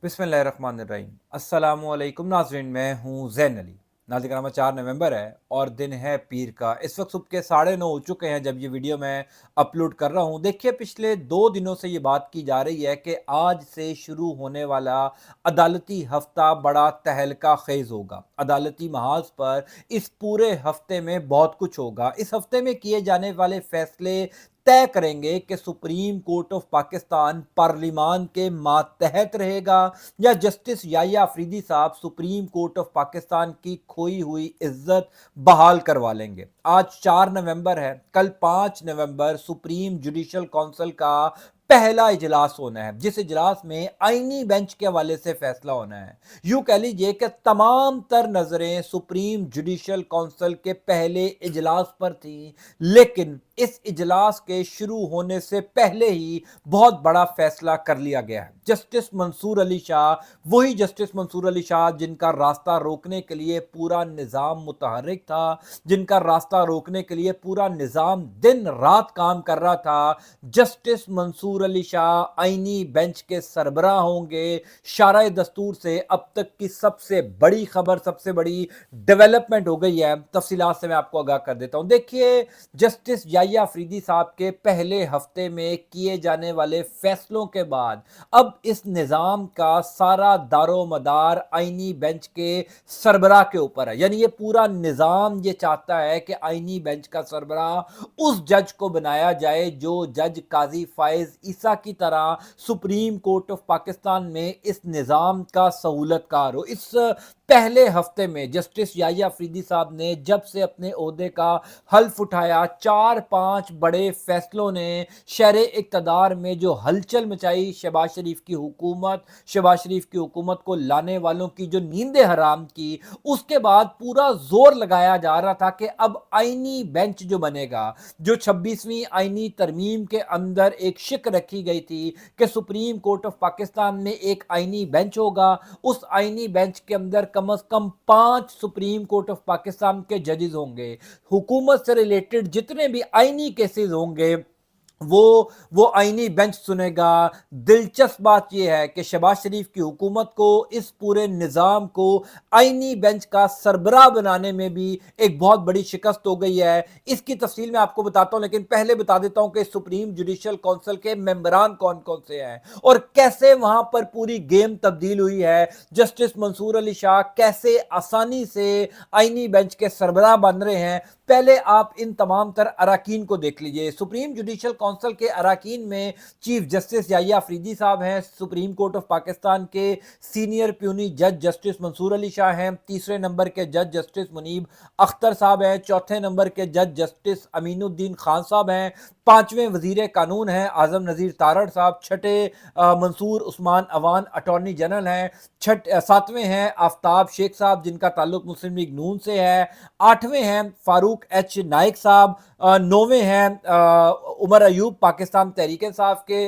बिस्मिल्लाहिर्रहमानिर्रहीम। अस्सलाम वालेकुम नाज़रीन, मैं हूँ ज़ैन अली। नाज़रीन कराम, 4 नवंबर है और दिन है पीर का। इस वक्त सुबह के 9:30 हो चुके हैं जब ये वीडियो मैं अपलोड कर रहा हूँ। देखिए, पिछले 2 दिनों से ये बात की जा रही है कि आज से शुरू होने वाला अदालती हफ्ता बड़ा तहलका खेज़ होगा। अदालती महाज पर इस पूरे हफ्ते में बहुत कुछ होगा। इस हफ्ते में किए जाने वाले फैसले तय करेंगे कि supreme Court of Pakistan parliament के मातहत रहेगा या जस्टिस याह्या अफरीदी साहब सुप्रीम कोर्ट ऑफ पाकिस्तान की खोई हुई इज्जत बहाल करवा लेंगे। आज 4 नवंबर है, कल 5 नवंबर सुप्रीम जुडिशल काउंसिल का पहला इजलास होना है, जिस इजलास में आईनी बेंच के हवाले से फैसला होना है। यूं कह लीजिए कि तमाम तर नजरें सुप्रीम जुडिशल काउंसिल के पहले इजलास पर थी, लेकिन इस इजलास के शुरू होने से पहले ही बहुत बड़ा फैसला कर लिया गया है। जस्टिस मंसूर अली शाह, वही जस्टिस मंसूर अली शाह जिनका रास्ता रोकने के लिए पूरा निज़ाम मुतहर्रिक था, जिनका रास्ता रोकने के लिए पूरा निज़ाम दिन रात काम कर रहा था, जस्टिस मंसूर अली शाह आईनी बेंच के सरबराह होंगे। शाराए दस्तूर से अब तक की सबसे बड़ी खबर, सबसे बड़ी डेवलपमेंट हो गई है। तफसीलात से मैं आपको आगाह कर देता हूं। देखिए, जस्टिस याह्या अफरीदी साहब के पहले हफ्ते में किए जाने वाले फैसलों के बाद अब इस निज़ाम का सारा दारो मदार आईनी बेंच के सरबराह के ऊपर है। यानी ये पूरा निज़ाम ये चाहता है कि आईनी बेंच का सरबराह उस जज को बनाया जाए जो जज काजी फायज ईसा की तरह सुप्रीम कोर्ट ऑफ पाकिस्तान में इस निज़ाम का सहूलतकार हो। इस पहले हफ्ते में जस्टिस याह्या अफरीदी साहब ने जब से अपने ओहदे का हल्फ उठाया, 4-5 बड़े फैसलों ने शहरे इक़्तिदार में जो हलचल मचाई, शहबाज शरीफ की हुकूमत को लाने वालों की जो नींदें हराम की, उसके बाद पूरा जोर लगाया जा रहा था कि अब आईनी बेंच जो बनेगा, जो 26वीं आईनी तरमीम के अंदर एक शिक रखी गई थी कि सुप्रीम कोर्ट ऑफ पाकिस्तान में एक आईनी बेंच होगा, उस आईनी बेंच के अंदर कम से कम 5 सुप्रीम कोर्ट ऑफ पाकिस्तान के जजेस होंगे। हुकूमत से रिलेटेड जितने भी आईनी केसेस होंगे वो आईनी बेंच सुनेगा। दिलचस्प बात यह है कि शहबाज शरीफ की हुकूमत को इस पूरे निज़ाम को आईनी बेंच का सरबराह बनाने में भी एक बहुत बड़ी शिकस्त हो गई है। इसकी तफसील मैं आपको बताता हूं, लेकिन पहले बता देता हूं कि सुप्रीम जुडिशल काउंसिल के मेंबरान कौन कौन से हैं और कैसे वहां पर पूरी गेम तब्दील हुई है। जस्टिस मंसूर अली शाह कैसे आसानी से आईनी बेंच के सरबराह बन रहे हैं। पहले आप इन तमाम तर अराकीन को देख लीजिए। सुप्रीम जुडिशल काउंसिल के अराकीन में चीफ जस्टिस याह्या अफरीदी साहब हैं, सुप्रीम कोर्ट ऑफ पाकिस्तान के सीनियर प्यूनी जज जस्टिस मंसूर अली शाह हैं, तीसरे नंबर के जज जस्टिस मुनीब अख्तर साहब हैं, चौथे नंबर के जज जस्टिस अमीनुद्दीन खान साहब हैं, पांचवें वजीर कानून हैं आजम नज़ीर तारड़ साहब, छठे मंसूर उस्मान अवान अटॉर्नी जनरल हैं, सातवें हैं आफ्ताब शेख साहब जिनका ताल्लुक मुस्लिम लीग नून से है, आठवें हैं फारूक एच नाइक साहब, नौवें हैं उमर अयूब पाकिस्तान तहरीक इंसाफ के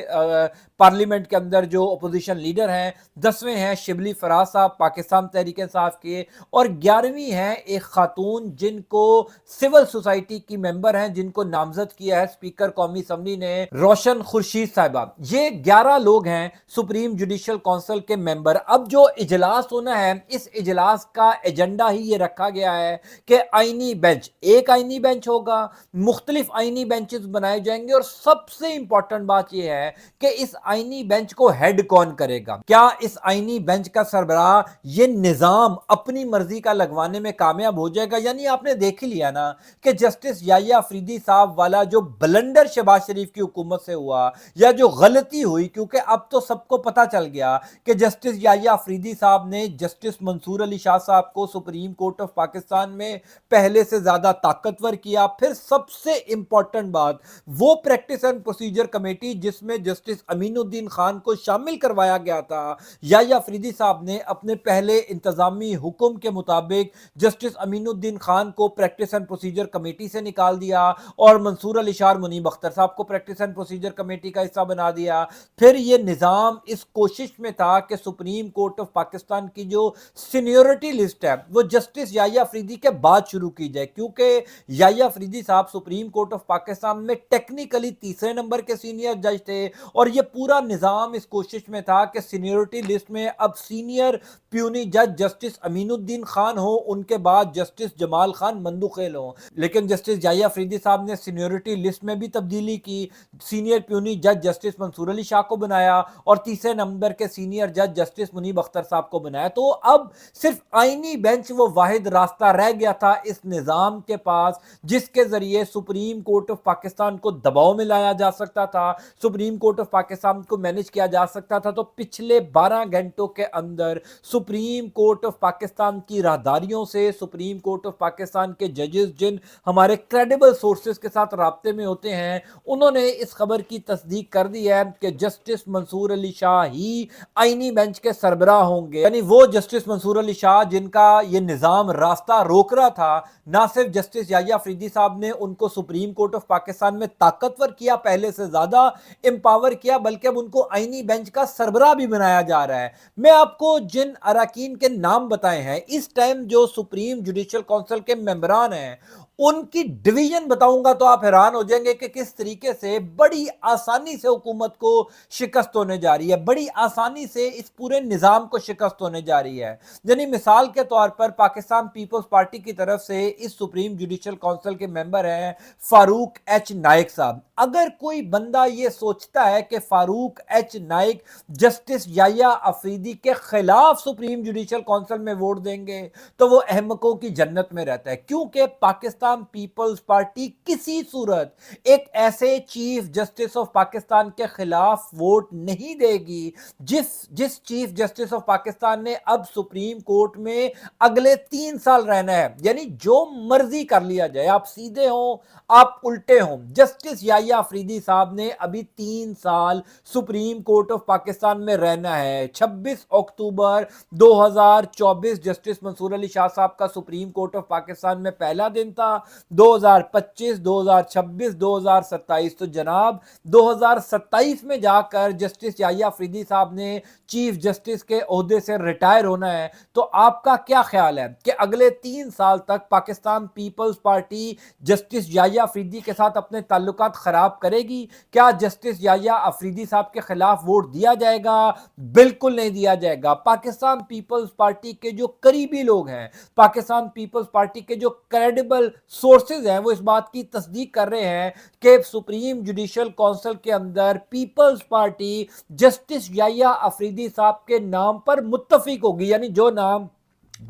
पार्लियामेंट के अंदर जो अपोजिशन लीडर हैं, 10वें हैं शिबली फराज साहब पाकिस्तान तहरीक इंसाफ के, और 11वीं हैं एक खातून जिनको सिविल सोसाइटी की मेंबर हैं, जिनको नामजद किया है स्पीकर कौमी असम्बली ने, रोशन खुर्शीद साहिबा। ये 11 लोग हैं सुप्रीम जुडिशल काउंसिल के मेंबर। अब जो इजलास होना है, इस इजलास का एजेंडा ही ये रखा गया है कि आईनी बेंच, एक आईनी बेंच होगा, मुख्तलिफ आईनी बेंचेस बनाए जाएंगे, और सबसे इंपॉर्टेंट बात यह है कि इस आईनी बेंच को हेड कौन करेगा। क्या इस आईनी बेंच का सरबराह ये निजाम अपनी मर्जी का लगवाने में कामयाब हो जाएगा? यानी आपने देख ही लिया ना कि जस्टिस याह्या अफरीदी साहब वाला जो ब्लंडर शहबाज शरीफ की हुकूमत से हुआ, या जो गलती हुई, क्योंकि अब तो सबको पता चल गया कि जस्टिस याह्या अफरीदी साहब ने जस्टिस मंसूर अली शाह साहब को सुप्रीम कोर्ट ऑफ पाकिस्तान में पहले से ज्यादा ताकतवर किया। फिर सबसे इंपॉर्टेंट बात, वो प्रैक्टिस एंड प्रोसीजर कमेटी जिसमें जस्टिस अमीनुद्दीन खान को शामिल करवाया गया था, याह्या अफरीदी साहब ने अपने पहले इंतजामी हुक्म के मुताबिक जस्टिस अमीनुद्दीन खान को प्रैक्टिस एंड प्रोसीजर कमेटी से निकाल दिया और मंसूर अली शाह मुनीब अख्तर साहब को प्रैक्टिस एंड प्रोसीजर कमेटी का हिस्सा बना दिया। फिर ये निजाम इस कोशिश में था कि सुप्रीम कोर्ट ऑफ पाकिस्तान की जो सीनियोरिटी लिस्ट है वो जस्टिस याह्या अफरीदी के बाद शुरू की जाए, क्योंकि याह्या अफरीदी साहब सुप्रीम कोर्ट ऑफ पाकिस्तान में टेक्निकली अली तीसरे नंबर के सीनियर जज थे और ये पूरा निज़ाम इस कोशिश में था कि सीनियरिटी लिस्ट में अब सीनियर प्यूनी जज जस्टिस अमीनुद्दीन खान हो, उनके बाद जस्टिस जमाल खान मंदुखेल हो। लेकिन जस्टिस याहिया अफरीदी साहब ने सीनियरिटी लिस्ट में भी तब्दीली की, सीनियर प्यूनी जज जस्टिस मंसूर अली शाह को बनाया और तीसरे नंबर के सीनियर जज जस्टिस मुनीब अख्तर साहब को बनाया। तो अब सिर्फ आईनी बेंच वो वाहिद रास्ता रह गया था इस निज़ाम के पास जिसके जरिए सुप्रीम कोर्ट ऑफ पाकिस्तान को दबाव में लाया जा सकता था, सुप्रीम कोर्ट ऑफ पाकिस्तान को मैनेज किया जा सकता था। तो पिछले 12 घंटों के अंदर सुप्रीम कोर्ट ऑफ पाकिस्तान की राहदारियों से, सुप्रीम कोर्ट ऑफ पाकिस्तान के जजेस जिन हमारे क्रेडिबल सोर्सेज के साथ राब्ते में होते हैं, उन्होंने इस खबर की तस्दीक कर दी है कि जस्टिस मंसूर अली शाह ही आईनी बेंच के सरबराह होंगे। यानी वो जस्टिस मंसूर अली शाह जिनका ये निज़ाम रास्ता रोक रहा था, ना सिर्फ जस्टिस याहिया अफरीदी साहब ने उनको सुप्रीम कोर्ट ऑफ पाकिस्तान में ताकतवर किया, पहले से ज्यादा एम्पावर किया, बल्कि अब उनको आईनी बेंच का सरबराह भी बनाया जा रहा है। मैं आपको जिन अरकान के नाम बताए हैं, इस टाइम जो सुप्रीम जुडिशियल काउंसिल के मेंबरान हैं, उनकी डिवीजन बताऊंगा तो आप हैरान हो जाएंगे कि किस तरीके से बड़ी आसानी से हुकूमत को शिकस्त होने जा रही है, बड़ी आसानी से इस पूरे निजाम को शिकस्त होने जा रही है। यानी मिसाल के तौर पर पाकिस्तान पीपल्स पार्टी की तरफ से इस सुप्रीम जुडिशियल काउंसिल के मेंबर हैं फारूक एच नाइक साहब। अगर कोई बंदा ये सोचता है कि फारूक एच नाइक जस्टिस याहिया अफरीदी के खिलाफ सुप्रीम जुडिशियल काउंसिल में वोट देंगे तो वो अहमकों की जन्नत में रहता है, क्योंकि पाकिस्तान पीपल्स पार्टी किसी सूरत एक ऐसे चीफ जस्टिस ऑफ पाकिस्तान के खिलाफ वोट नहीं देगी जिस चीफ जस्टिस ऑफ पाकिस्तान ने अब सुप्रीम कोर्ट में अगले 3 साल रहना है। यानी जो मर्जी कर लिया जाए, आप सीधे हो आप उल्टे हो, जस्टिस याहिया अफरीदी साहब ने अभी 3 साल सुप्रीम कोर्ट ऑफ पाकिस्तान में रहना है। 26 अक्टूबर 2024 जस्टिस मंसूर अली शाह साहब का सुप्रीम कोर्ट ऑफ पाकिस्तान में पहला दिन था। 2025, 2026, 2027, तो जनाब 2027 में जाकर जस्टिस याहिया अफरीदी साहब ने चीफ जस्टिस के ओहदे से रिटायर होना है। तो आपका क्या ख्याल है कि अगले 3 साल तक पाकिस्तान पीपल्स पार्टी जस्टिस याहिया अफरीदी के साथ अपने ताल्लुकात खराब करेगी? क्या जस्टिस याहिया अफरीदी साहब के खिलाफ वोट दिया जाएगा? बिल्कुल नहीं दिया जाएगा। पाकिस्तान पीपल्स पार्टी के जो करीबी लोग हैं, पाकिस्तान पीपल्स पार्टी के जो क्रेडिबल सोर्सेज हैं, वो इस बात की तस्दीक कर रहे हैं कि सुप्रीम जुडिशियल काउंसिल के अंदर पीपल्स पार्टी जस्टिस याहिया अफरीदी साहब के नाम पर मुत्तफिक होगी। यानी जो नाम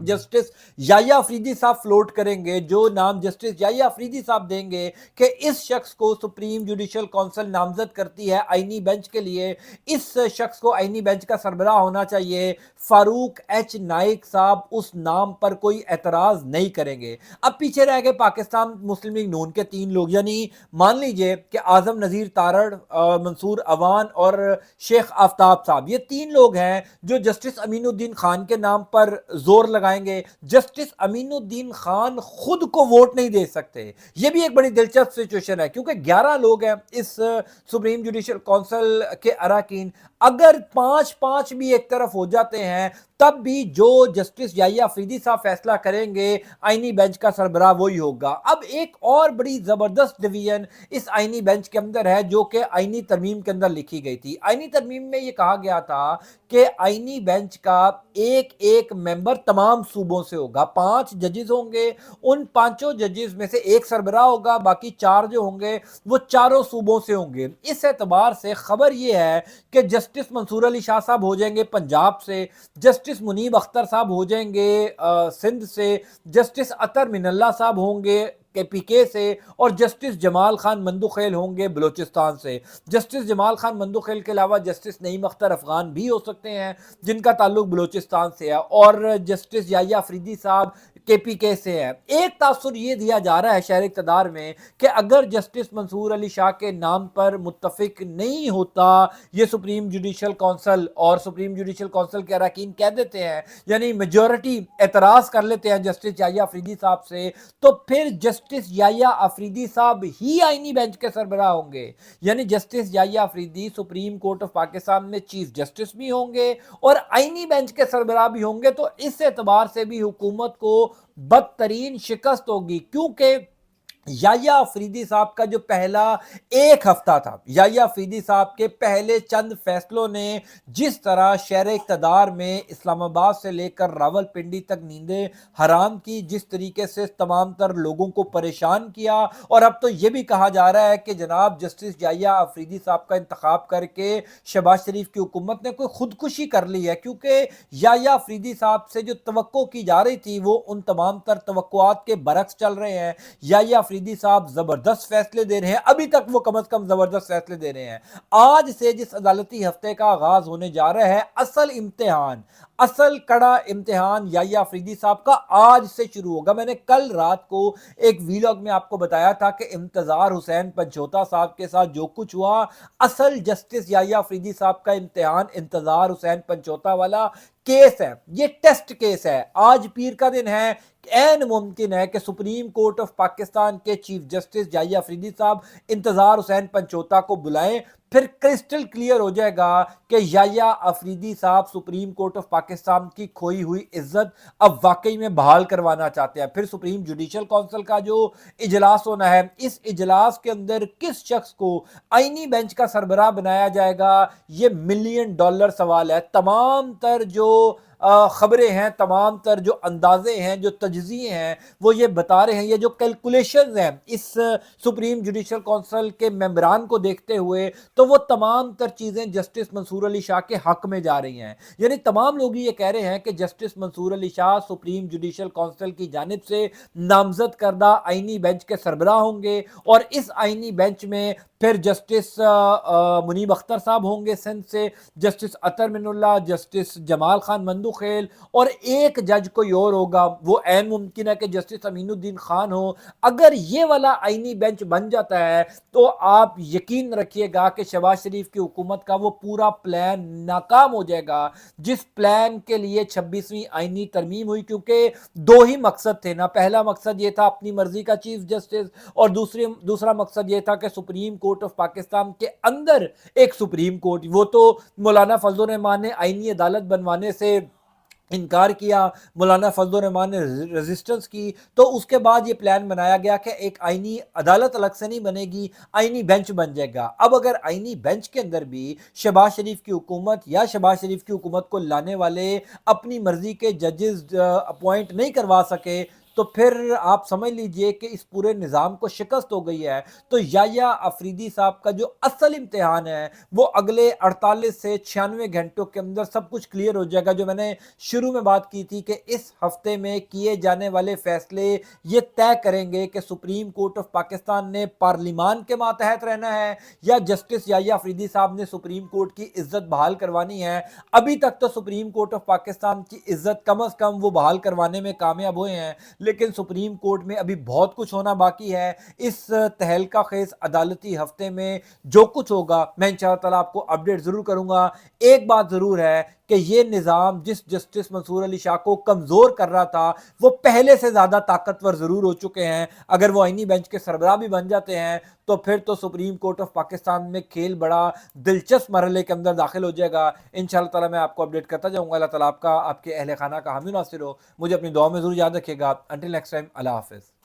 जस्टिस याहिया अफरीदी साहब फ्लोट करेंगे, जो नाम जस्टिस याहिया अफरीदी साहब देंगे कि इस शख्स को सुप्रीम जुडिशियल काउंसिल नामजद करती है आईनी बेंच के लिए, इस शख्स को आईनी बेंच का सरबराह होना चाहिए, फारूक एच नाइक साहब उस नाम पर कोई एतराज नहीं करेंगे। अब पीछे रह गए पाकिस्तान मुस्लिम लीग नून के 3 लोग, यानी मान लीजिए कि आजम नजीर तारड़, मंसूर अवान और शेख आफ्ताब साहब, ये 3 लोग हैं जो जस्टिस अमीनुद्दीन खान के नाम पर जोर लगाएंगे। जस्टिस अमीनुद्दीन खान खुद को वोट नहीं दे सकते। यह भी एक बड़ी दिलचस्प सिचुएशन है, क्योंकि 11 लोग हैं इस सुप्रीम जुडिशियल काउंसिल के अरकान। अगर 5-5 भी एक तरफ हो जाते हैं, तब भी जो जस्टिस याहिया अफरीदी साहब फैसला करेंगे आईनी बेंच का सरबराह वही होगा। अब एक और बड़ी जबरदस्त डिवीजन इस आईनी बेंच के अंदर है, जो कि आईनी तरमीम के अंदर लिखी गई थी। आईनी तरमीम में यह कहा गया था कि आईनी बेंच का एक मेंबर तमाम सूबों से होगा। 5 जजेस होंगे, उन 5 जजेस में से एक सरबराह होगा, बाकी 4 जो होंगे वो चारों सूबों से होंगे। इस एतबार से खबर यह है कि जस्टिस मंसूर अली शाह साहब हो जाएंगे पंजाब से, जस्टिस मुनीब अख्तर साहब हो जाएंगे सिंध से, जस्टिस अतर मिनल्ला साहब होंगे KPK से, और जस्टिस जमाल खान मंदुखेल होंगे बलूचिस्तान से। जस्टिस जमाल खान मंदुखेल के अलावा जस्टिस नईम अख्तर अफगान भी हो सकते हैं जिनका ताल्लुक बलूचिस्तान से है, और जस्टिस याहिया अफरीदी साहब KPK से है। एक तासुर ये दिया जा रहा है शहर इक़्तिदार में कि अगर जस्टिस मंसूर अली शाह के नाम पर मुत्तफिक नहीं होता ये सुप्रीम जुडिशियल काउंसिल, और सुप्रीम जुडिशियल काउंसिल के अरकान कह देते हैं, यानी मेजॉरिटी एतराज कर लेते हैं जस्टिस याहिया अफरीदी साहब से, तो फिर जस्टिस याहिया अफरीदी साहब ही आईनी बेंच के सरबराह होंगे। यानी justice Yahya Afridi Supreme Court of Pakistan में चीफ जस्टिस भी होंगे और आईनी बेंच के सरबराह भी होंगे। तो इस एतबार से भी हुकूमत को बदतरीन शिकस्त होगी, क्योंकि याह्या अफरीदी साहब का जो पहला एक हफ्ता था, याह्या अफरीदी साहब के पहले चंद फैसलों ने जिस तरह शहर इक़्तिदार में इस्लामाबाद से लेकर रावलपिंडी तक नींदें हराम की, जिस तरीके से तमाम तर लोगों को परेशान किया, और अब तो ये भी कहा जा रहा है कि जनाब जस्टिस याह्या अफरीदी साहब का इंतखाब करके शहबाज शरीफ की हुकूमत ने कोई खुदकुशी कर ली है, क्योंकि याह्या अफरीदी साहब से जो तवक्को की जा रही थी वो उन तमाम तर तवक्कुआत के बरक्स चल रहे हैं। याह्या अफरीदी साहब जबरदस्त फैसले दे रहे हैं, अभी तक वो कम से कम जबरदस्त फैसले दे रहे हैं। आज से जिस अदालती हफ्ते का आगाज होने जा रहा है, असल इम्तिहान, असल कड़ा इम्तिहान याह्या अफरीदी साहब का आज से शुरू होगा। मैंने कल रात को एक वीलॉग में आपको बताया था कि इंतजार हुसैन पंचोता साहब के साथ जो कुछ हुआ, असल जस्टिस याह्या अफरीदी साहब का इम्तिहान इंतजार हुसैन पंचोता वाला केस है, ये टेस्ट केस है। आज पीर का दिन है, ऐन मुमकिन है कि सुप्रीम कोर्ट ऑफ पाकिस्तान के चीफ जस्टिस याह्या अफरीदी साहब इंतजार हुसैन पंचोता को बुलाएं, फिर क्रिस्टल क्लियर हो जाएगा कि याह्या अफरीदी साहब सुप्रीम कोर्ट ऑफ पाकिस्तान की खोई हुई इज्जत अब वाकई में बहाल करवाना चाहते हैं। फिर सुप्रीम जुडिशल काउंसिल का जो इजलास होना है, इस इजलास के अंदर किस शख्स को आईनी बेंच का सरबराह बनाया जाएगा, ये $1 मिलियन सवाल है। तमाम तर जो खबरें हैं, तमाम तर जो अंदाजे हैं, जो तजज़िये हैं, वो ये बता रहे हैं, ये जो कैलकुलेशंस हैं इस सुप्रीम जुडिशल काउंसिल के मेंबरान को देखते हुए, तो वो तमाम तर चीज़ें जस्टिस मंसूर अली शाह के हक में जा रही हैं। यानी तमाम लोग ये कह रहे हैं कि justice Mansoor Ali Shah supreme judicial council की जानिब से नामजद करदा आईनी बेंच के सरबराह होंगे, और इस आईनी बेंच में फिर जस्टिस मुनीब अख्तर साहब होंगे सिंध से, जस्टिस अतर मिनुल्लाह, जस्टिस जमाल खान मंदुखेल, और एक जज कोई और होगा। वो ऐन मुमकिन है कि जस्टिस अमीनुद्दीन खान हो। अगर ये वाला आईनी बेंच बन जाता है तो आप यकीन रखिएगा कि शहबाज शरीफ की हुकूमत का वो पूरा प्लान नाकाम हो जाएगा, जिस प्लान के लिए 26वीं आईनी तरमीम हुई। क्योंकि दो ही मकसद थे ना, पहला मकसद ये था अपनी मर्जी का चीफ जस्टिस, और दूसरा मकसद ये था कि सुप्रीम कोर्ट ऑफ पाकिस्तान के अंदर एक सुप्रीम कोर्ट। वो तो मौलाना फजल रहमान ने आईनी अदालत बनवाने से इनकार किया, मौलाना फजल रहमान ने रेजिस्टेंस की, तो उसके बाद ये प्लान बनाया गया कि एक आईनी अदालत अलग से नहीं बनेगी, आईनी बेंच बन जाएगा। अब अगर आईनी बेंच के अंदर भी शहबाज शरीफ की हुकूमत या शहबाज शरीफ की हुकूमत को लाने वाले अपनी मर्जी के जजेस अपॉइंट नहीं करवा सके, तो फिर आप समझ लीजिए कि इस पूरे निज़ाम को शिकस्त हो गई है। तो याह्या अफरीदी साहब का जो असल इम्तिहान है वो अगले 48 से 96 घंटों के अंदर सब कुछ क्लियर हो जाएगा। जो मैंने शुरू में बात की थी कि इस हफ्ते में किए जाने वाले फैसले ये तय करेंगे कि सुप्रीम कोर्ट ऑफ पाकिस्तान ने पार्लिमान के मातहत रहना है या जस्टिस याह्या अफरीदी साहब ने सुप्रीम कोर्ट की इज्जत बहाल करवानी है। अभी तक तो सुप्रीम कोर्ट ऑफ पाकिस्तान की इज्जत कम अज कम वो बहाल करवाने में कामयाब हुए हैं, लेकिन सुप्रीम कोर्ट में अभी बहुत कुछ होना बाकी है। इस तहलका खेज अदालती हफ्ते में जो कुछ होगा मैं इंशाअल्लाह ताला आपको अपडेट जरूर करूंगा। एक बात जरूर है कि ये निज़ाम जिस जस्टिस मंसूर अली शाह को कमज़ोर कर रहा था वो पहले से ज़्यादा ताकतवर ज़रूर हो चुके हैं। अगर वो आईनी बेंच के सरबराह भी बन जाते हैं तो फिर तो सुप्रीम कोर्ट ऑफ पाकिस्तान में खेल बड़ा दिलचस्प मरहले के अंदर दाखिल हो जाएगा। इंशाअल्लाह ताला मैं आपको अपडेट करता जाऊँगा। अल्लाह ताला आपका, आपके अहल खाना का हामी नासिर हो। मुझे अपनी दुआ में ज़रूर याद रखिएगा। अंटिल नेक्स्ट टाइम, अल्लाह हाफ़िज़।